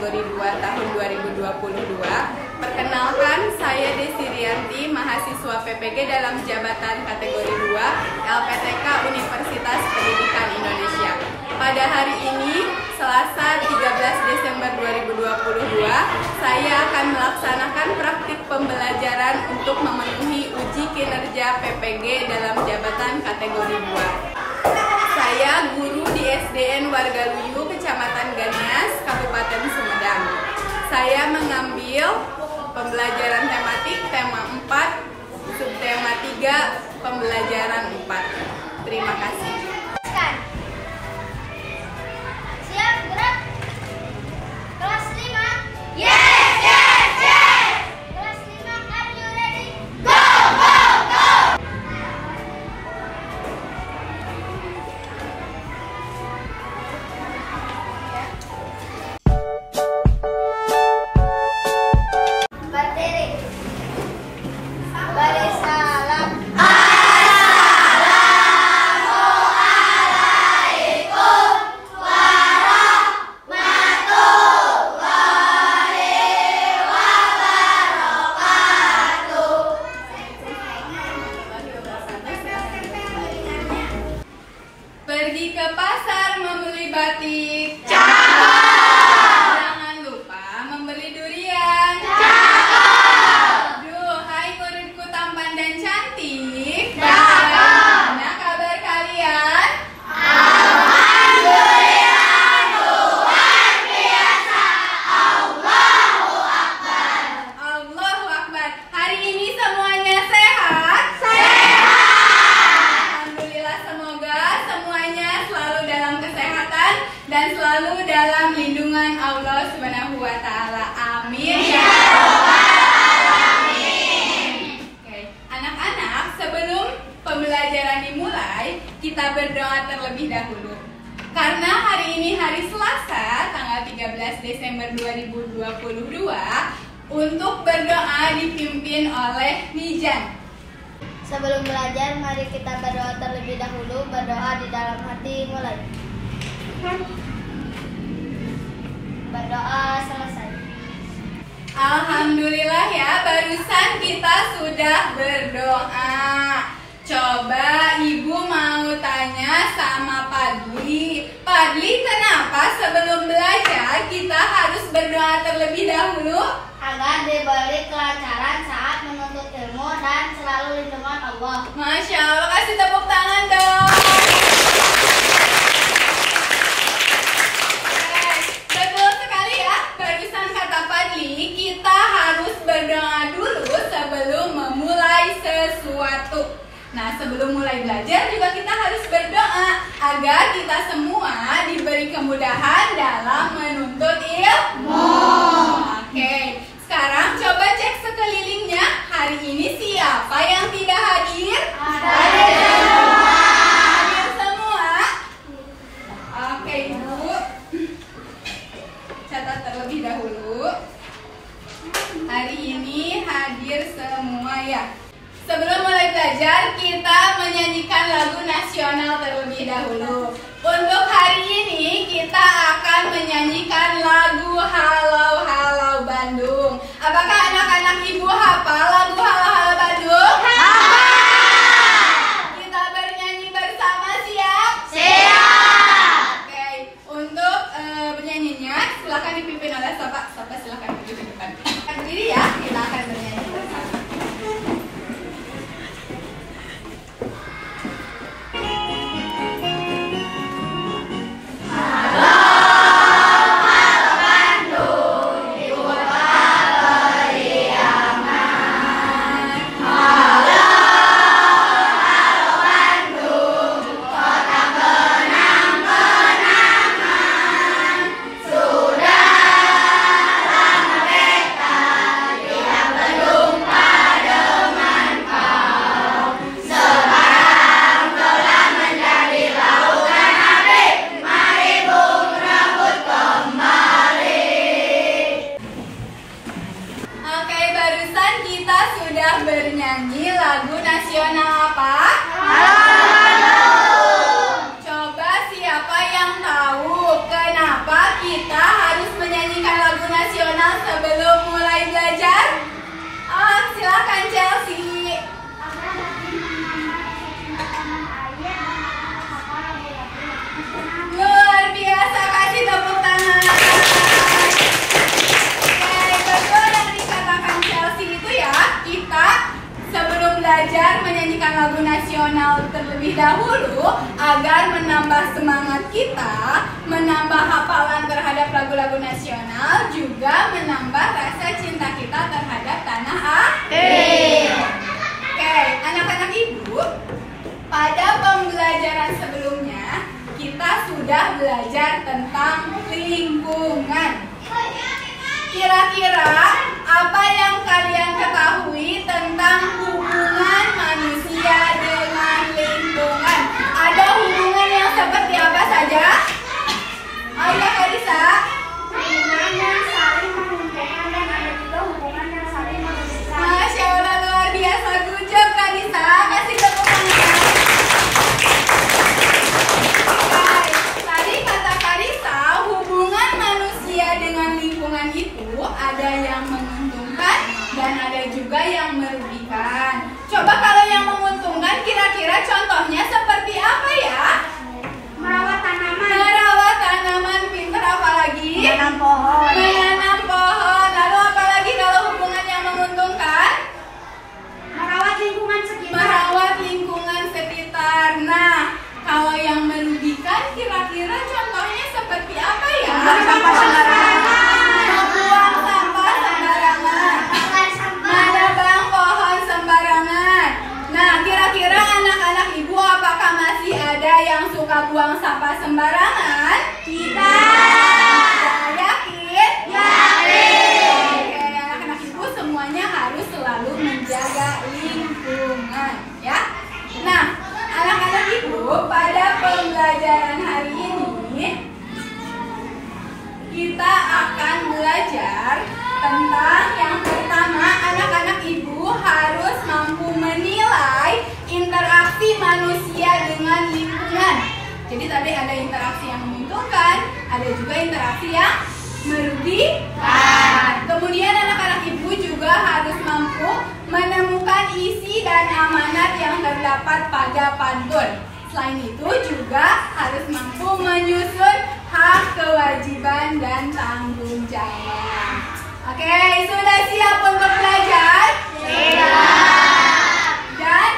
kategori 2 tahun 2022. Perkenalkan, saya Desi Rianti, mahasiswa PPG dalam jabatan kategori 2 LPTK Universitas Pendidikan Indonesia. Pada hari ini, Selasa 13 Desember 2022, saya akan melaksanakan praktik pembelajaran untuk memenuhi uji kinerja PPG dalam jabatan kategori 2. Saya guru di SDN Wargaluyu, Kecamatan Ganias, Kabupaten Sumedang. Saya mengambil pembelajaran tematik tema 4, subtema 3, pembelajaran 4. Terima kasih. Siap, gerak. Kelas 5. Yes, yes, yes. Kelas 5, are you ready? Go, go, go. Berdiri. Baris salam. Pergi ke pasar membeli batik. Jangan lupa membeli durian. Hai muridku tampan dan cantik. Bagaimana kabar kalian? Alhamdulillah, luar biasa. Allahu Akbar. Allahu Akbar. Hari ini semuanya sehat? Alhamdulillah, semoga semuanya selalu dalam kesehatan dan selalu dalam lindungan Allah Subhanahu wa taala. Amin. Ya Rabbal Alamin. Oke, anak-anak, sebelum pembelajaran dimulai, kita berdoa terlebih dahulu. Karena hari ini hari Selasa, tanggal 13 Desember 2022, untuk berdoa dipimpin oleh Mijan. Sebelum belajar, mari kita berdoa terlebih dahulu. Berdoa di dalam hati, mulai. Berdoa selesai. Alhamdulillah ya, barusan kita sudah berdoa. Coba ibu mau tanya sama Padli. Padli, kenapa sebelum belajar kita harus berdoa terlebih dahulu? Agar diberi kelancaran saat menuntut ilmu dan selalu lindungan Allah. Masya Allah, kasih tepuk tangan dong. Betul sekali ya, barusan kata Padli, kita harus berdoa dulu sebelum memulai sesuatu. Nah, sebelum mulai belajar juga kita harus berdoa agar kita semua diberi kemudahan dalam menuntut ilmu. Oke, sekarang coba cek sekelilingnya. Hari ini siapa yang tidak hadir? Hadir semua. Oke, Ibu. Catat terlebih dahulu. Hari ini hadir semua ya. Sebelum mulai belajar, kita menyanyikan lagu nasional terlebih dahulu. Untuk hari ini, kita akan menyanyikan lagu Halau Halau Bandung. Apakah anak-anak ibu hafal lagu Halau Halau Bandung? Kita bernyanyi bersama, siap? Siap. Oke, untuk penyanyinya, silakan dipimpin oleh Sopa. Sopa, silakan maju ke depan. Berdiri ya, kita akan bernyanyi bersama. Halo. sebelum mulai belajar? Silakan Chelsea. Luar biasa, kasih tepuk tangan. Oke, betul yang dikatakan Chelsea itu ya, kita sebelum belajar menyanyikan lagu nasional terlebih dahulu agar menambah semangat kita, menambah hafalan terhadap lagu-lagu nasional, juga menambah rasa cinta kita terhadap tanah air. Oke, anak-anak ibu, pada pembelajaran sebelumnya kita sudah belajar tentang lingkungan. Kira-kira apa yang kalian ketahui tentang hubungan manusia dengan lingkungan? Ada hubungan yang seperti apa saja? Ayo Karisa. Hubungan yang saling menguntungkan dan ada juga hubungan yang saling merugikan. Masya Allah, luar biasa. Good job Karisa. Kasih tepuk tangan. Baik, tadi kata Karisa, hubungan manusia dengan lingkungan itu ada yang menguntungkan dan ada juga yang merugikan. Coba kalau yang menguntungkan kira-kira contohnya seperti apa ya? Merawat tanaman. Merawat tanaman, pintar apa lagi? Menanam pohon. Menanam pohon. Lalu apa lagi kalau hubungan yang menguntungkan? Merawat lingkungan sekitar. Merawat lingkungan sekitar. Nah, kalau yang merugikan kira-kira contohnya seperti apa ya? Membuang sampah sembarangan. Membuang sampah sembarangan. Menebang pohon sembarangan. Nah, kira-kira anak-anak ibu apakah masih ada yang suka buang sampah sembarangan? Tidak. Yakin? Yakin. Oke, anak-anak ibu semuanya harus selalu menjaga lingkungan, ya. Nah, anak-anak ibu, pada pembelajaran hari ini kita akan belajar tentang yang pertama, anak-anak ibu harus mampu menilai interaksi manusia dengan lingkungan. Jadi tadi ada interaksi yang menguntungkan, ada juga interaksi yang merugikan. Kemudian anak-anak ibu juga harus mampu menemukan isi dan amanat yang terdapat pada pantun. Selain itu juga harus mampu menyusun hak, kewajiban, dan tanggung jawab. Oke, sudah siap untuk belajar? Siap. Dan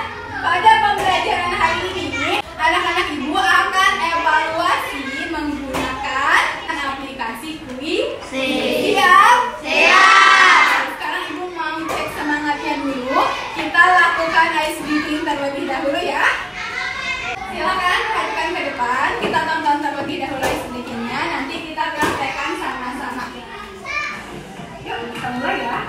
pada pembelajaran hari ini, anak-anak ibu akan evaluasi menggunakan aplikasi kuis. Siap? Siap. Sekarang ibu mau cek semangatnya dulu. Kita lakukan ice breathing terlebih dahulu ya. Silakan perhatikan ke depan. Kita tonton terlebih dahulu ice breathingnya. Nanti kita praktekkan sama-sama. Yuk, kita mulai ya.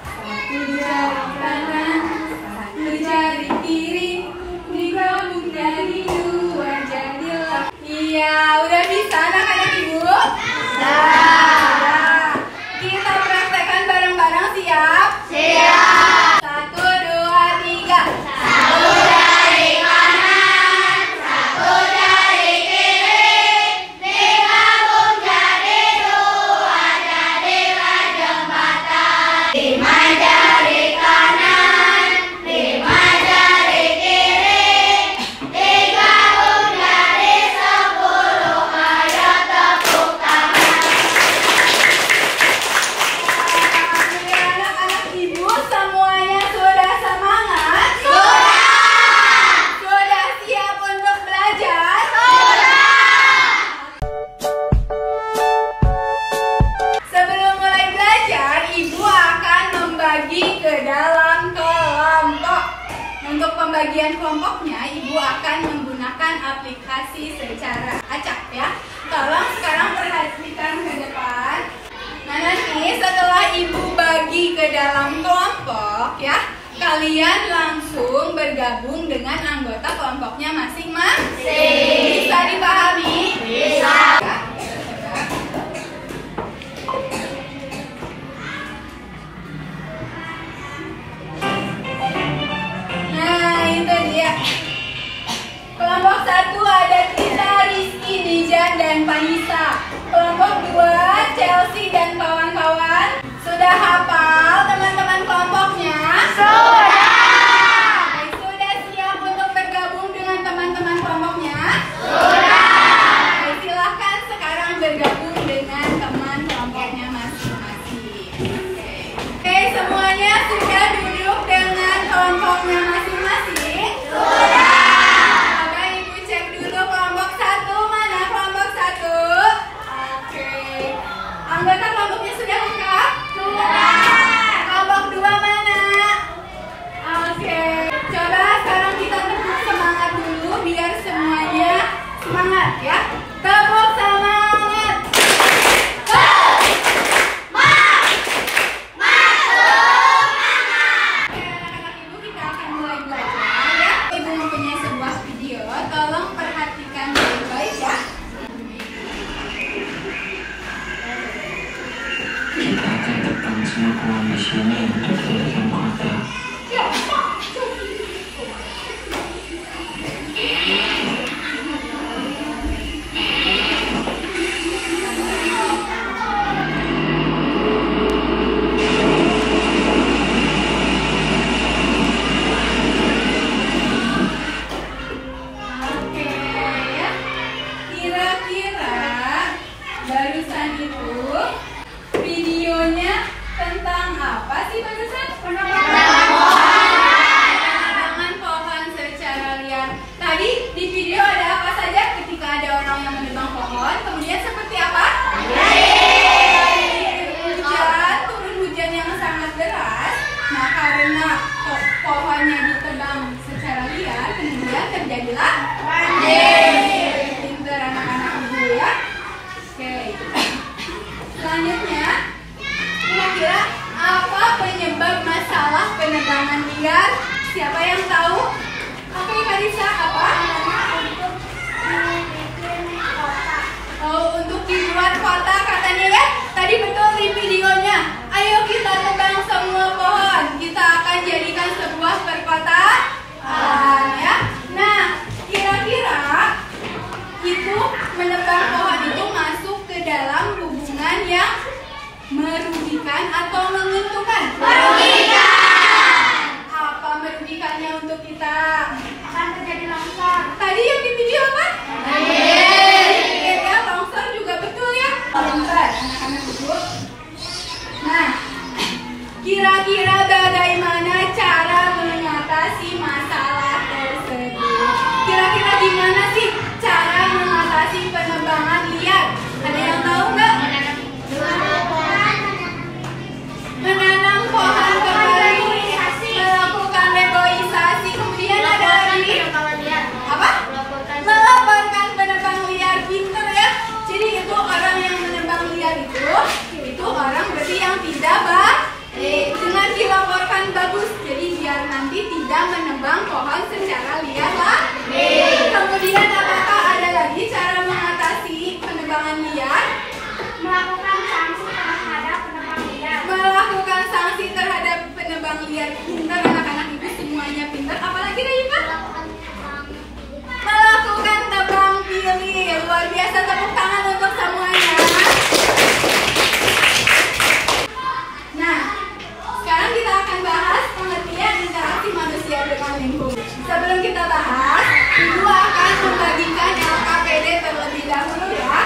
Satu jari kanan, satu jari kiri, digabung jadi dua, jadilah. Iya, udah bisa anak-anak ibu? Sudah. Kita praktekkan bareng-bareng, siap? Siap. 1, 2, 3. Satu jari kanan, satu jari kiri, digabung jadi dua, jadilah jembatan. 5 jari kanan, 5 jari kiri, digabung jadi 10. Ayo tepuk tangan. Anak-anak ibu semuanya sudah semangat? Sudah! Sudah siap untuk belajar? Sebelum mulai belajar, ibu akan membagi ke dalam kelompok. Untuk pembagian kelompoknya, ibu akan menggunakan aplikasi secara acak ya. Tolong sekarang perhatikan ke depan. Nah, nanti setelah ibu bagi ke dalam kelompok ya, kalian langsung bergabung dengan anggota kelompoknya masing-masing. Bisa dipahami? Bisa. Ya. Nah, itu dia. Kelompok 1 ada Tita, Rizky, Dijan, dan Panisa. Kelompok 2 Chelsea dan kawan-kawan. Sudah hafal teman-teman kelompoknya? Sudah siap untuk bergabung dengan teman-teman kelompoknya? Silahkan sekarang bergabung dengan teman kelompoknya masing-masing. Oke, semuanya sudah duduk dengan kelompoknya masing-masing? Oke, Ibu cek dulu kelompok 1. Mana kelompok 1? Oke. Anggota kelompoknya sudah lengkap? Kelompok 2 mana? Oke. Coba sekarang kita tepuk semangat dulu biar semuanya semangat ya. Tepuk semangat. Oke, anak-anak Ibu, kita akan mulai belajar ya. Ibu mempunyai sebuah video, tolong perhatikan baik-baik ya. Kita akan tekan semua pohon di sini untuk dijadikan kotak. Oke ya. Kira-kira barusan itu videonya tentang apa sih barusan? Penebangan pohon secara liar. Tadi di video ada apa saja ketika ada orang yang menebang pohon? Kemudian seperti apa? Turun hujan yang sangat deras. Nah, karena pohonnya ditebang secara liar, kemudian terjadilah banjir. Pintar anak-anak Ibu ya. Oke. Selanjutnya, kira-kira apa penyebab masalah penebangan liar? Siapa yang tahu? Oke, Karisa, apa? Oh, untuk dibuat kota katanya ya. Tadi betul di videonya. Ayo kita tebang semua pohon. Kita akan jadikan sebuah perkotaan ya. Nah, kira-kira itu menebang pohon itu masuk ke dalam hubungan yang merugikan atau menguntungkan? Merugikan. Apa merugikannya untuk kita? Akan terjadi longsor. Tadi yang di video apa? Ya, longsor juga betul ya. Bentar, anak-anak Ibu. Nah, kira-kira bagaimana cara mengatasi masalah tersebut? Kira-kira gimana sih cara mengatasi penebangan liar? Ada yang tahu nggak? Menanam pohon kembali, melakukan reboisasi, kemudian ada lagi apa? Melaporkan penebang liar. Pinter ya. Jadi itu orang yang menebang liar itu orang berarti yang tidak baik. Dengan dilaporkan bagus, jadi biar nanti tidak menebang pohon secara liar lah. Kemudian apakah ada lagi cara mengatasi penebangan liar? Melakukan sanksi terhadap penebang liar. Pintar anak-anak Ibu, semuanya pintar. Apalagi lagi Pak? Melakukan tebang pilih. Luar biasa, tepuk tangan untuk semuanya. Nah, sekarang kita akan bahas pengertian interaksi manusia dengan lingkungan. Sebelum kita bahas, Ibu akan membagikan LKPD terlebih dahulu ya.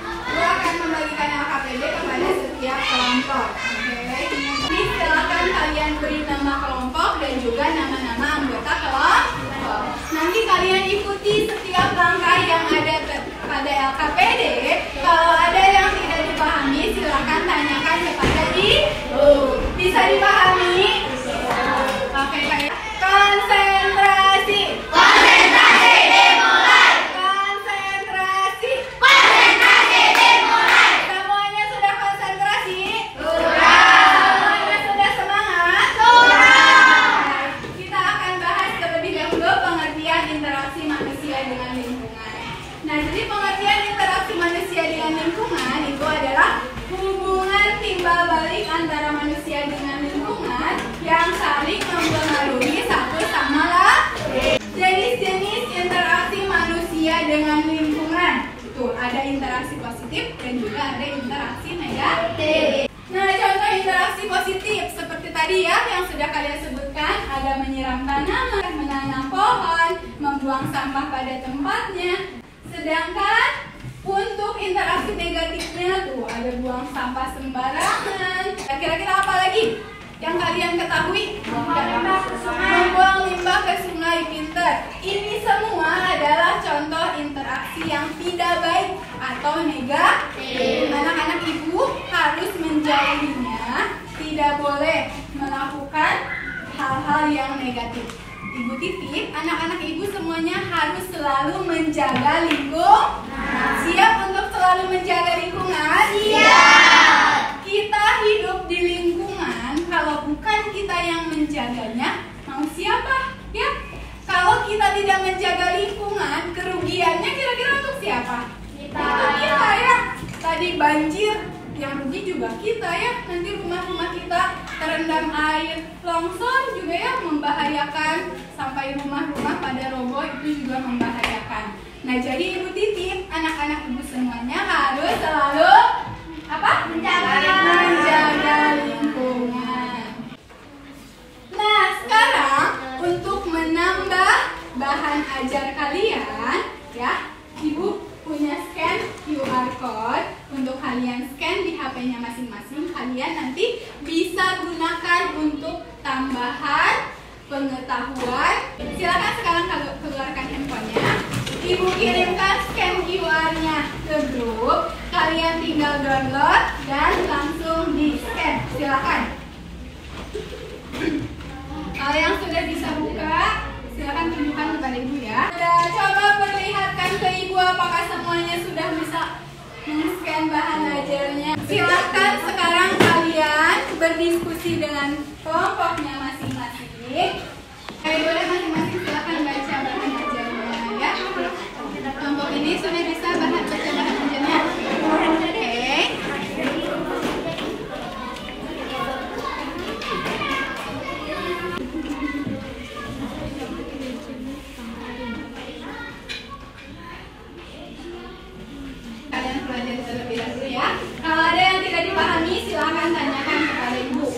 Ibu akan membagikan LKPD kepada setiap kelompok. Oke. Jadi silakan kalian beri nama kelompok dan juga nama-nama anggota kelompok. Nanti kalian ikuti setiap langkah yang ada pada LKPD. Kalau ada yang tidak dipahami, silakan tanyakan kepada Ibu. Bisa dipahami? Oke, kayak konsentrasi. Konsentrasi dimulai. Konsentrasi. Konsentrasi dimulai. Semuanya sudah konsentrasi? Sudah. Semuanya sudah semangat? Sudah. Kita akan bahas terlebih dahulu pengertian interaksi manusia dengan lingkungan. Nah, jadi pengertian interaksi manusia dengan lingkungan itu adalah hubungan timbal balik antara manusia dengan lingkungan yang saling mempengaruhi satu sama lain. Jenis-jenis interaksi manusia dengan lingkungan itu ada interaksi positif dan juga ada interaksi negatif. Nah, contoh interaksi positif seperti tadi ya yang sudah kalian sebutkan, ada menyiram tanaman, menanam pohon, membuang sampah pada tempatnya. Sedangkan untuk interaksi negatifnya tuh ada buang sampah sembarangan. Kira-kira apa lagi yang kalian ketahui? Membuang limbah ke sungai, pinter. Ini semua adalah contoh interaksi yang tidak baik atau negatif. Anak-anak ibu harus menjauhinya, tidak boleh melakukan hal-hal yang negatif. Ibu titip, anak-anak ibu semuanya harus selalu menjaga lingkungan. Siap untuk selalu menjaga lingkungan? Siap. Kita hidup di lingkungan, kalau bukan kita yang menjaganya, mau siapa? Ya, kalau kita tidak menjaga lingkungan, kerugiannya kira-kira untuk siapa? Kita ya. Tadi banjir, yang rugi juga kita ya. Nanti rumah-rumah kita terendam air, longsor juga ya membahayakan, sampai rumah-rumah pada roboh itu juga membahayakan. Nah, jadi ibu titip, anak-anak ibu semuanya harus selalu apa? Menjaga lingkungan. Nah, sekarang untuk menambah bahan ajar kalian ya, ibu punya scan QR code. Untuk kalian scan di HP-nya masing-masing, kalian nanti bisa gunakan untuk tambahan pengetahuan. Silakan sekarang keluarkan handphonenya. Ibu kirimkan scan QR-nya ke grup. Kalian tinggal download dan langsung di scan. Silakan. Kalau yang sudah bisa buka, silakan tunjukkan kepada ibu ya. Coba perlihatkan ke ibu apakah semuanya sudah bisa men-scan bahan ajarnya. Silakan sekarang kalian berdiskusi dengan kelompoknya masing-masing. Boleh masing-masing silakan baca bahan ajarnya ya. Kelompok ini sudah bisa baca bahan ajarnya. Oke. Kalian pelajari terlebih dahulu ya. Kalau ada yang tidak dipahami, silakan tanyakan kepada ibu.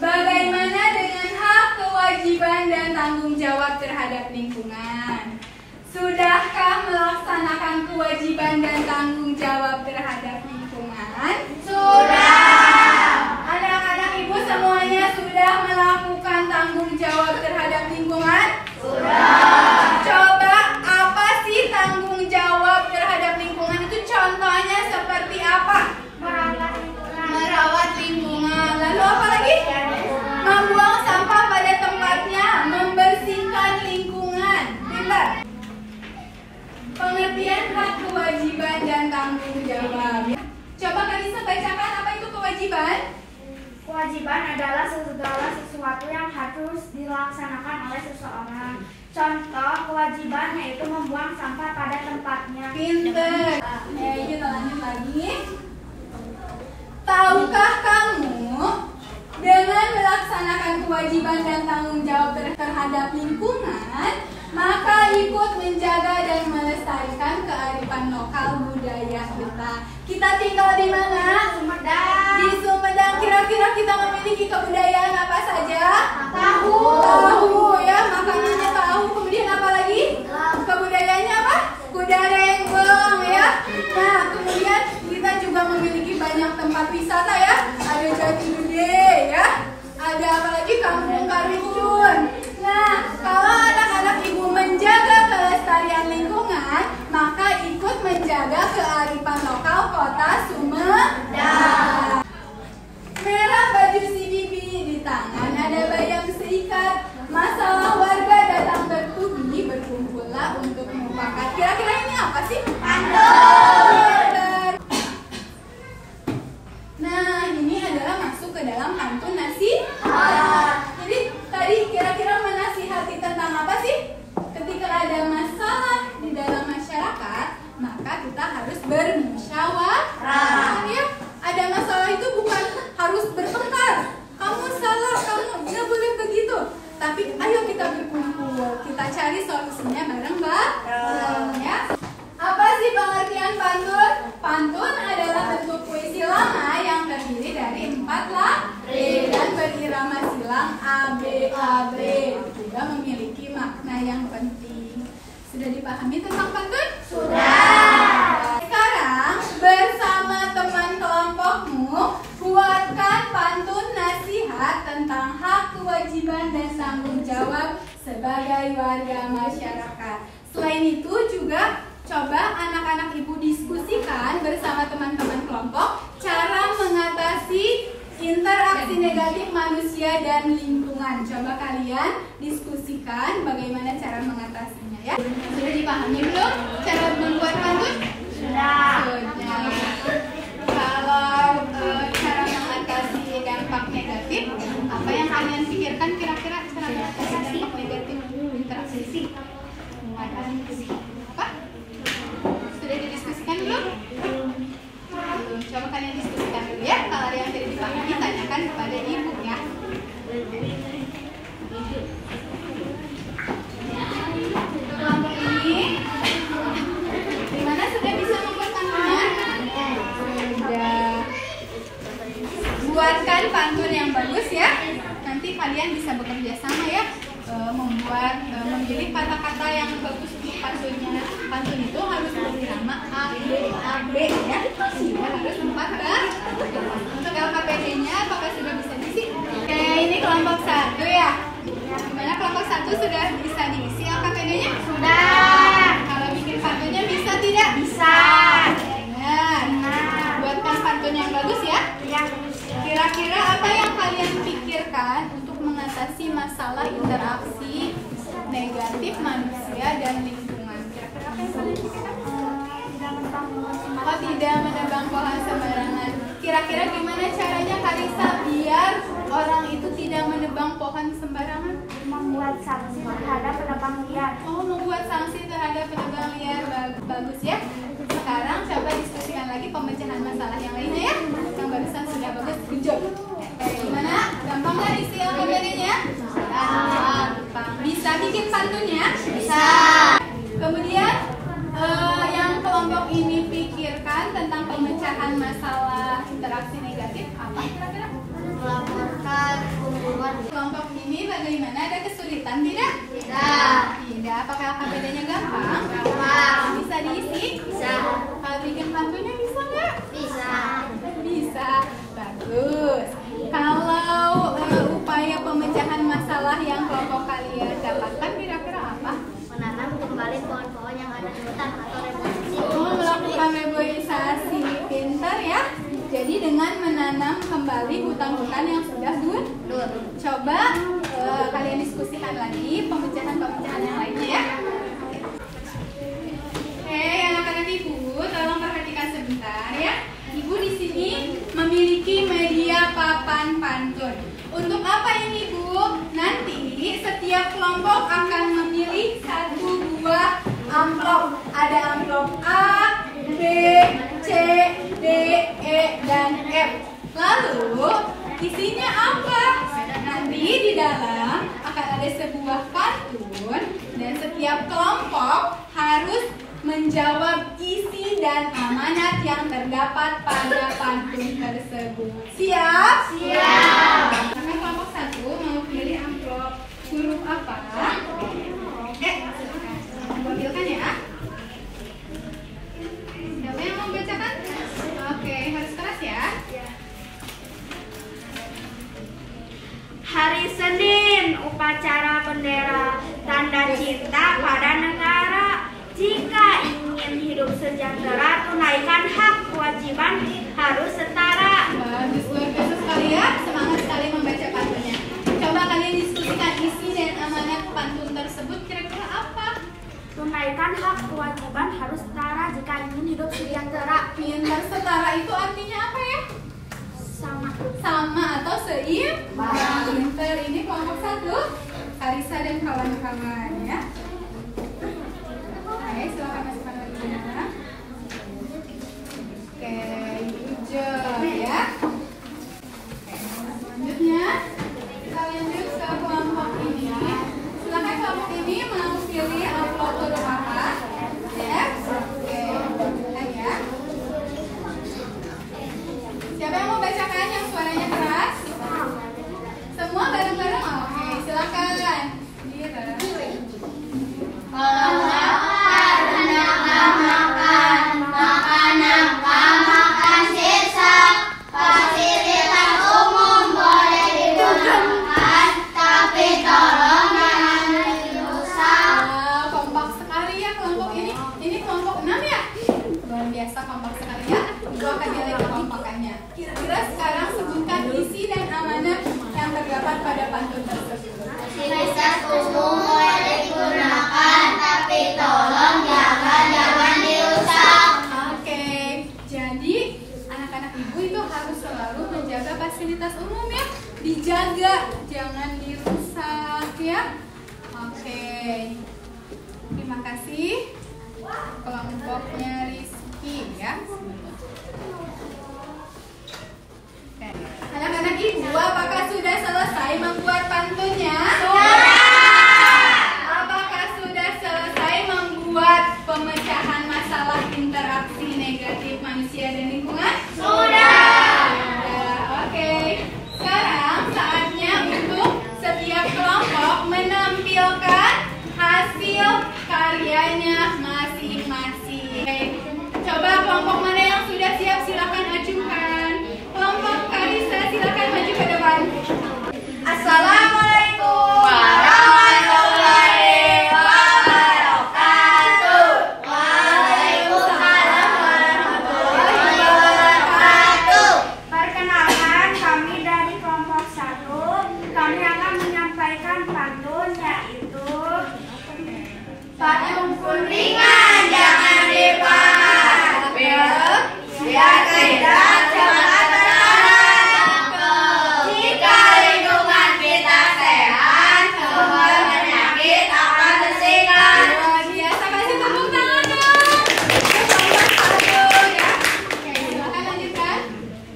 Bagaimana dengan hak, kewajiban, dan tanggung jawab terhadap lingkungan? Sudahkah melaksanakan kewajiban dan tanggung jawab terhadap lingkungan? Sudah. Anak-anak ibu semuanya sudah melakukan tanggung jawab terhadap lingkungan? Sudah. Coba apa sih tanggung jawab terhadap lingkungan itu? Contohnya seperti apa? Merawat lingkungan. Lalu apa lagi? Membuang sampah pada tempatnya, membersihkan lingkungan. Pintar. Pengertian hak, kewajiban, dan tanggung jawab. Coba Kalisa bacakan apa itu kewajiban? Kewajiban adalah segala sesuatu yang harus dilaksanakan oleh seseorang. Contoh kewajiban yaitu membuang sampah pada tempatnya. Pintar. Kita lanjut lagi. Tahukah kamu dengan melaksanakan kewajiban dan tanggung jawab terhadap lingkungan, maka ikut menjaga dan melestarikan kearifan lokal budaya kita. Kita tinggal di mana? Sumedang. Di Sumedang. Kira-kira kita memiliki kebudayaan apa saja? Tahu. Tahu ya, makanannya tahu. Kemudian apa lagi? Kebudayaannya apa? Kuda renggong ya. Nah, kemudian kita juga memiliki banyak tempat wisata ya. Ada Jati Gede ya. Ada apa lagi? Kampung Karimun. Nah, kalau anak-anak ibu menjaga kelestarian lingkungan, maka ikut menjaga kearifan lokal kota Sumedang. Merah baju si bibi, di tangan ada bayang seikat. Masalah warga datang bertubi, berkumpullah untuk memufakat. Kira-kira ini apa sih? Pantun. Nah, ini adalah masuk ke dalam pantun nasihat. Jadi tadi kira-kira menasihati tentang apa sih? Ketika ada masalah di dalam masyarakat, maka kita harus bermusyawarah. Ya, ada masalah itu bukan harus bertengkar. Kamu salah, kamu nggak boleh begitu. Tapi ayo kita berkumpul, kita cari solusinya bareng-bareng ya. Apa sih pengertian pantun? Pantun adalah bentuk puisi lama yang terdiri dari 4 layer dan berirama silang ABAB. Juga memiliki makna yang penting. Sudah dipahami tentang pantun? Sudah. Sekarang bersama teman kelompokmu buatkan pantun nasihat tentang hak, kewajiban, dan tanggung jawab sebagai warga masyarakat. Selain itu juga coba anak-anak ibu diskusikan bersama teman-teman kelompok cara mengatasi interaksi negatif manusia dan lingkungan. Coba kalian diskusikan bagaimana cara mengatasinya ya. Sudah dipahami belum cara membuat pantun? Sudah. Kalau cara mengatasi dampak negatif, apa yang kalian pikirkan kira-kira cara mengatasi dampak negatif interaksi? Apa? Sudah didiskusikan belum? Coba kalian diskusikan dulu ya. Kalau ada yang tidak dipahami, tanyakan kepada ibu ya. Kelompok ini, gimana sudah bisa membuat pantunnya? Sudah. Buatkan pantun yang bagus ya. Nanti kalian bisa bekerja sama ya. Memilih kata-kata yang bagus untuk pantunnya. Pantun itu harus berirama ABAB ya. Juga harus 4 kan? Untuk LKPD-nya apakah sudah bisa diisi? Oke, ini kelompok 1 ya. Gimana kelompok 1 sudah bisa diisi LKPD-nya? Sudah. Kalau bikin pantunnya bisa tidak? Bisa. Nah, buatkan pantun yang bagus ya. Kira-kira apa yang kalian pikirkan untuk mengatasi masalah interaksi negatif manusia dan lingkungan? Kira-kira apa yang kalian pikirkan? Oh, tidak menebang pohon sembarangan. Kira-kira gimana caranya Kalisa biar orang itu tidak menebang pohon sembarangan? Membuat sanksi terhadap penebang liar. Oh, membuat sanksi terhadap penebang liar. Bagus ya. Sekarang coba diskusikan lagi pemecahan masalah yang lainnya ya. Yang barusan sudah bagus, good job. Gimana? Gampang nggak isi LKPD-nya? Gampang. Bisa bikin pantunnya? Bisa. Kemudian yang kelompok ini pikirkan tentang pemecahan masalah interaksi negatif apa kira-kira? Melaporkan pembunuhan. Kelompok ini bagaimana? Ada kesulitan tidak? Tidak. Tidak. Apakah LKPD-nya gampang? Gampang. Bisa diisi? Bisa. Kalau bikin pantunnya bisa nggak? Bisa. Bisa. Bagus. Kalau upaya pemecahan masalah yang kelompok kalian dapatkan kira-kira apa? Menanam kembali pohon-pohon yang ada di hutan atau reboisasi. Melakukan reboisasi. Pintar ya. Jadi dengan menanam kembali hutan-hutan yang sudah gundul. Coba kalian diskusikan lagi pemecahan-pemecahan yang lainnya ya. Oke, anak-anak ibu, tolong perhatikan sebentar ya. Ibu di sini memiliki media papan pantun. Untuk apa ini Bu? Nanti setiap kelompok akan memilih 1 buah amplop. Ada amplop A, B, C, D, E, dan F. Lalu isinya apa? Nanti di dalam akan ada sebuah pantun dan setiap kelompok harus menjawab isi dan amanat yang terdapat pada pantun tersebut. Siap? Siap. Karena kelompok 1 mau pilih amplop huruf apa? Ambilkan ya. Siapa yang mau bacakan? Oke, harus keras ya. Hari Senin, upacara bendera, tanda cinta pada negara. Jika ingin hidup sejahtera, tunaikan hak, kewajiban harus setara. Bagus, luar biasa sekali ya. Semangat sekali membaca pantunnya. Coba kalian diskusikan isi dan amanat pantun tersebut kira-kira apa? Tunaikan hak, kewajiban harus setara jika ingin hidup sejahtera. Pintar. Setara itu artinya apa ya? Sama atau seimbang. Pintar. Ini kelompok 1, Kalisa dan kawan-kawan ya. Oke, silakan masukkan lagi ya. Oke, good job ya. Oke, selanjutnya kita lanjut ke kelompok ini. Silakan kelompok ini mau pilih amplop huruf apa? F. Oke, dijaga, jangan dirusak ya. Oke. Terima kasih kelompoknya Rizky ya. Oke. Anak-anak ibu, apakah sudah selesai membuat pantunnya? Apakah sudah selesai membuat pemecahan masalah interaksi negatif manusia dan lingkungan? Oke. Sekarang saatnya untuk setiap kelompok menampilkan hasil karyanya masing-masing. Coba kelompok mana yang sudah siap, silakan ajukan. Kelompok Karisa, silakan maju ke depan. Assalamualaikum warahmatullahi wabarakatuh. Waalaikumsalam warahmatullahi wabarakatuh. Perkenalkan, kami dari kelompok 1. Kami akan menyampaikan pantun, yaitu Pantun kuningan jangan dibahas, biar tidak cepat terangkat. Jika lingkungan kita sehat, semua penyakit akan tersinggah. Luar biasa, kasih tepuk tangan dong. Kelompok 1 ya. Oke, silakan lanjutkan.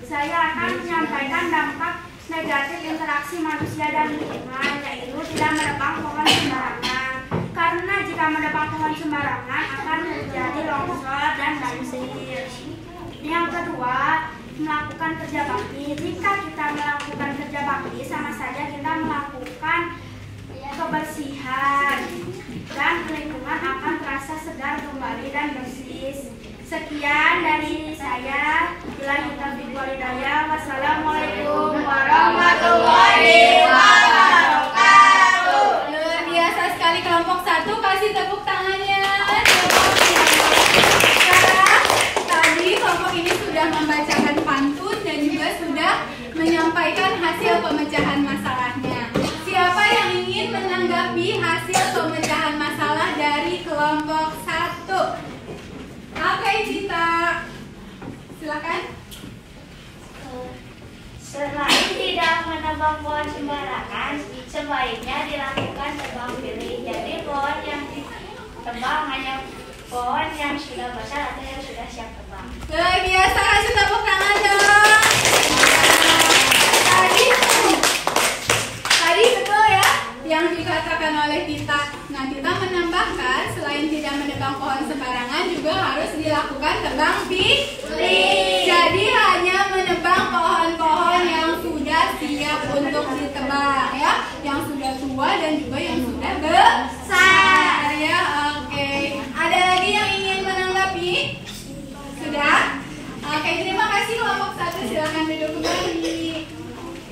saya akan menyampaikan dampak negatif interaksi manusia dan lingkungan, yaitu tidak menebang pohon sembarangan. Karena jika menebang pohon sembarangan akan terjadi longsor dan banjir. Yang kedua, melakukan kerja bakti. Jika kita melakukan kerja bakti, sama saja kita melakukan kebersihan dan lingkungan akan terasa segar kembali dan bersih. Sekian dari saya. Billahi taufiq wal hidayah. Wassalamualaikum warahmatullahi wabarakatuh. Luar biasa sekali kelompok 1, kasih tepuk tangannya. Sekarang tadi kelompok ini sudah membacakan pantun dan juga sudah menyampaikan hasil pemecahan masalahnya. Siapa yang ingin menanggapi hasil pemecahan masalah dari kelompok 1? Oke, Cinta. Silakan. Selain tidak menebang pohon sembarangan, sebaiknya dilakukan tebang pilih. Jadi pohon yang ditebang hanya pohon yang sudah besar atau yang sudah siap tebang. Luar biasa, kasih tepuk tangan dong. Tadi betul ya yang dikatakan oleh Tita. Nah, Tita menambahkan selain tidak menebang pohon sembarangan juga harus dilakukan tebang pilih. Jadi hanya menebang pohon-pohon yang sudah siap untuk ditebang ya, yang sudah tua dan juga yang sudah besar ya. Oke. Ada lagi yang ingin menanggapi? Sudah? Oke, terima kasih kelompok 1, silakan duduk kembali.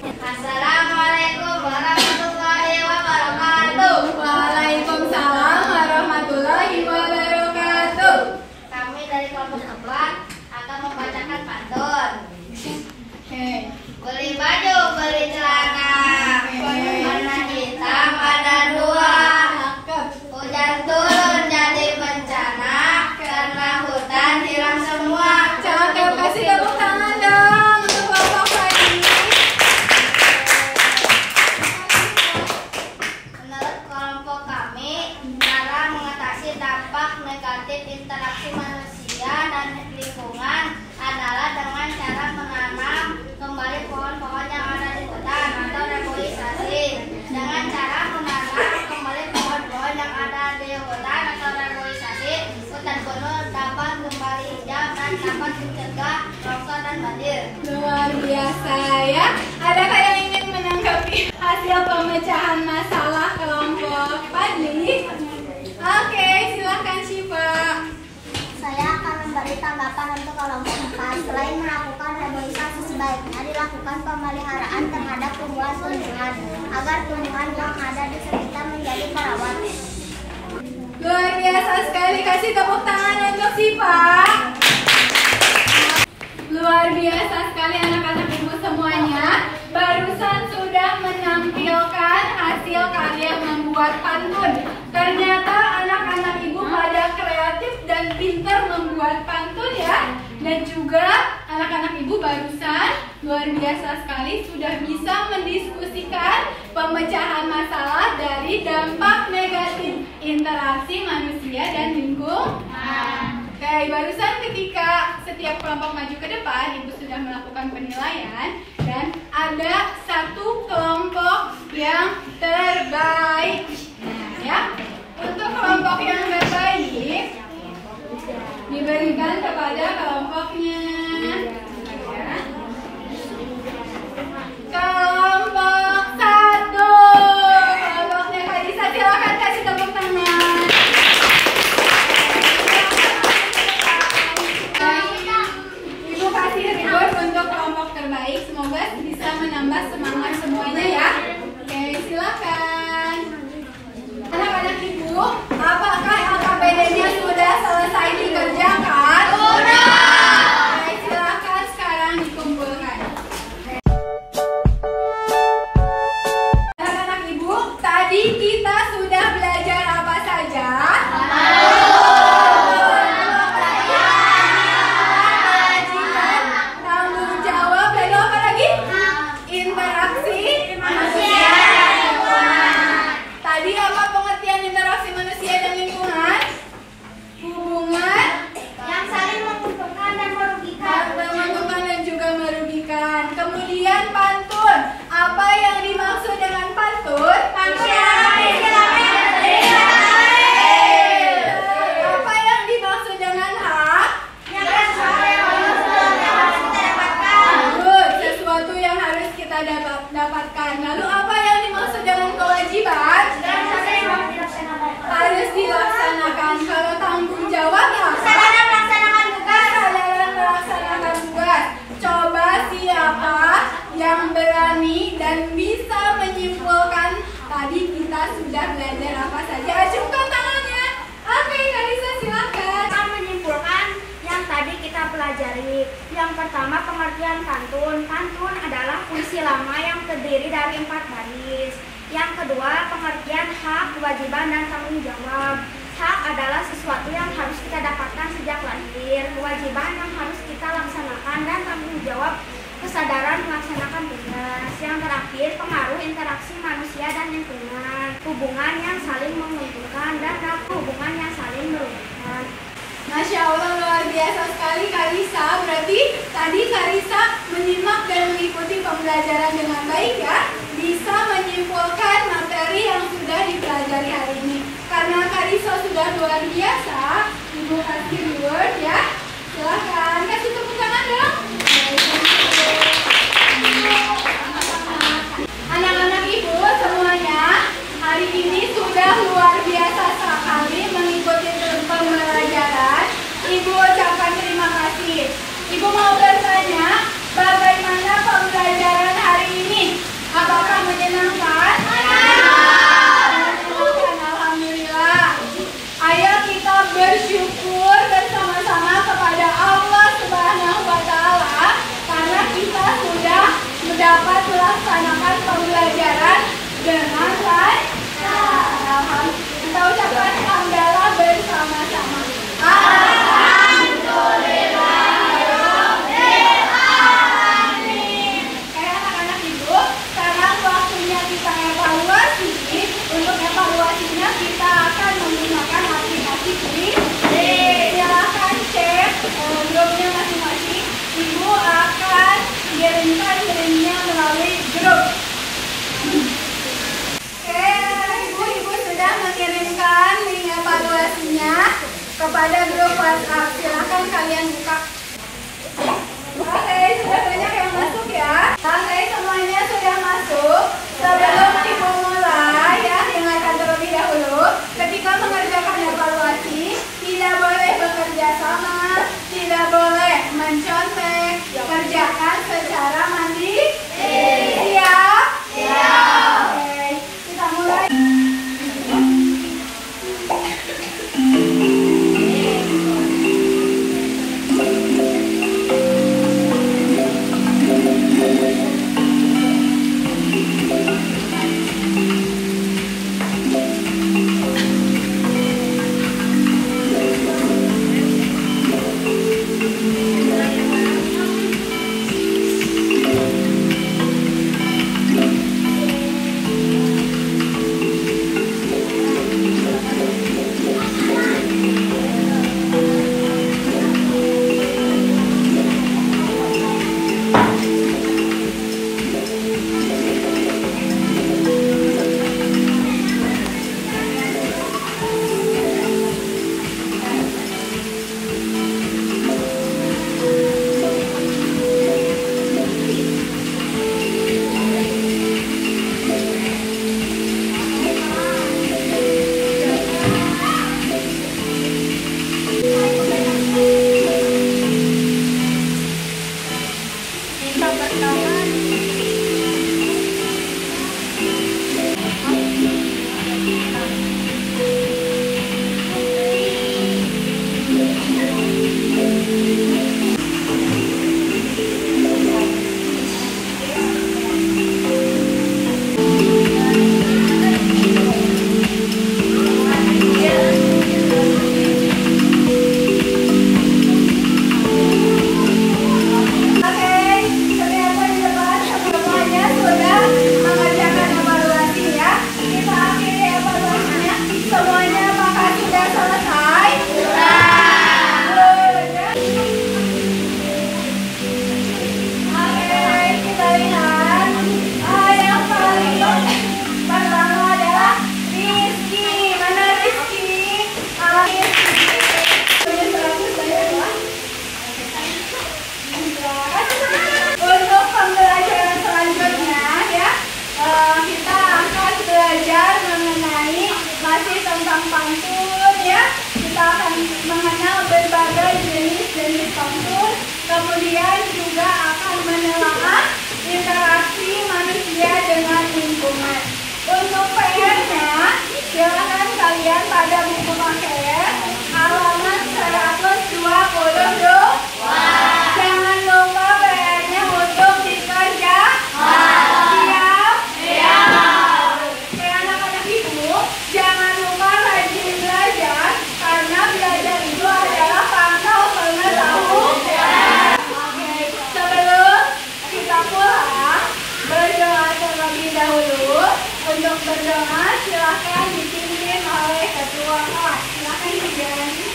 Assalamualaikum warahmatullahi wabarakatuh. Waalaikumsalam warahmatullahi wabarakatuh. Kami dari kelompok 4 akan membacakan pantun. Oke. Beli baju, beli celana, warna hitam ada 2. Hujan turun jadi bencana, karena hutan hilang semua. Cakep, kasih tepuk tangan dong untuk kelompok tadi. Menurut kelompok kami, cara mengatasi dampak negatif interaksi manusia dan lingkungan adalah dengan cara menanam kembali pohon-pohon yang ada di hutan atau reboisasi. Dengan cara menanam kembali pohon-pohon yang ada di hutan atau reboisasi, hutan penuh dapat kembali hijau dan dapat mencegah longsor dan banjir. Luar biasa ya. Adakah yang ingin menanggapi hasil pemecahan masalah kelompok Fadli? Oke, silakan Syifa. Saya akan memberi tanggapan untuk kelompok 4. Selain melakukan reboisasi, sebaiknya dilakukan pemeliharaan terhadap tumbuhan-tumbuhan agar tumbuhan yang ada di sekitar menjadi perawat. Luar biasa sekali, kasih tepuk tangan untuk Syifa. Luar biasa sekali anak-anak ibu semuanya. Barusan sudah menampilkan hasil karya membuat pantun. Ternyata anak-anak ibu pada kreatif dan pintar membuat pantun ya. Dan juga anak-anak ibu barusan luar biasa sekali sudah bisa mendiskusikan pemecahan masalah dari dampak negatif interaksi manusia dan lingkungan. Oke, barusan ketika setiap kelompok maju ke depan, Ibu sudah melakukan penilaian dan ada satu kelompok yang terbaik. Nah, ya, untuk kelompok yang terbaik diberikan kepada kelompoknya. Kelompok 1, kelompoknya Kalisa, silakan kasih tepuk tangan. Ibu kasih reward untuk kelompok terbaik. Semoga bisa menambah semangat semuanya ya. Oke, silakan. Anak-anak Ibu, apakah LKPD-nya sudah selesai dikerjakan? Sudah. Oke, silakan sekarang dikumpulkan. Anak-anak Ibu, tadi kita sudah belajar apa saja? Tanggung jawab, lalu apa lagi? Interaksi manusia dan lingkungan. Tadi apa pengertian interaksi manusia dan lingkungan? Hubungan yang saling menguntungkan dan merugikan. menguntungkan dan juga merugikan. Kemudian pantun. Apa yang dimaksud dengan pantun? Apa yang dimaksud dengan hak? Good, sesuatu yang harus kita dapatkan. Lalu apa yang dimaksud dengan kewajiban? Harus dilaksanakan. Kalau tanggung jawab ya? Kesadaran melaksanakan tugas. Coba siapa yang berani dan bisa menyimpulkan tadi kita sudah belajar apa saja? Acungkan tangannya. Oke, Kalisa silakan. Kita menyimpulkan yang tadi kita pelajari. Yang pertama, pengertian pantun. Pantun adalah puisi lama yang terdiri dari 4 baris. Yang kedua, pengertian hak, kewajiban, dan tanggung jawab. Hak adalah sesuatu yang harus kita dapatkan sejak lahir. Kewajiban yang harus kita laksanakan, dan tanggung jawab kesadaran melaksanakan tugas. Yang terakhir, pengaruh interaksi manusia dan lingkungan. Hubungan yang saling menguntungkan dan hubungan yang saling merugikan. Masya Allah, luar biasa sekali Kalisa. Berarti tadi Kalisa menyimak dan mengikuti pembelajaran dengan baik ya. Bisa menyimpulkan materi yang sudah dipelajari hari ini. Karena Kalisa sudah luar biasa, Ibu kasih reward ya. Silahkan kasih tepuk tangan dong. Anak-anak Ibu semuanya, hari ini sudah luar biasa sekali mengikuti pembelajaran. Ibu ucapkan terima kasih. Ibu mau bertanya, bagaimana pembelajaran hari ini? Apakah menyenangkan? Alhamdulillah. Ayo kita bersyukur bersama-sama kepada Allah Subhanahu wa Ta'ala karena kita sudah dapat melaksanakan pembelajaran dengan lancar. Kita ucapkan hamdalah bersama-sama. Anak-anak Ibu, sekarang waktunya kita evaluasi. Untuk evaluasinya kita akan menggunakan aplikasi Quiz. Silahkan cek grupnya masing-masing. Ibu akan kirimkan linknya melalui grup. Oke, Ibu sudah mengirimkan link evaluasinya kepada grup WhatsApp. Silahkan kalian buka. Oke, sudah banyak yang masuk ya. Oke, semuanya sudah masuk. Sebelum Ibu mulai ya, dengarkan terlebih dahulu. Ketika mengerjakan evaluasi, tidak boleh bekerja sama, tidak boleh mencontek, kerjakan secara mandiri. Siap? Siap. Oke, kita mulai. kita akan mengenal berbagai jenis kontur, kemudian juga akan menelaah interaksi manusia dengan lingkungan. Untuk PR-nya, silakan kalian pada buku KKN halaman 122. Jangan lupa PR-nya untuk dikerjakan. Siap? Anak-anak ibu, jangan lupa rajin belajar, karena belajar itu adalah pangkal pengetahuan. Oke, sebelum kita pulang, berdoa terlebih dahulu. Untuk berdoa, silakan dipimpin oleh ketua kelas. Silakan dijalankan.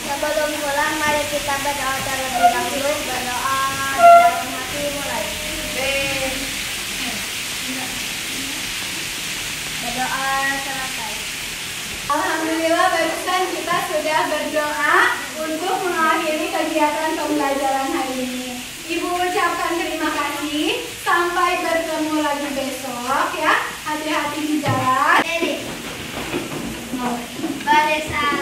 Sebelum pulang, mari kita berdoa terlebih dahulu. Berdoa di dalam hati mulai. Berdoa selesai. Alhamdulillah, barusan kita sudah berdoa untuk mengakhiri kegiatan pembelajaran hari ini. Ibu ucapkan terima kasih. Sampai bertemu lagi besok ya. Hati-hati di jalan. Barisan.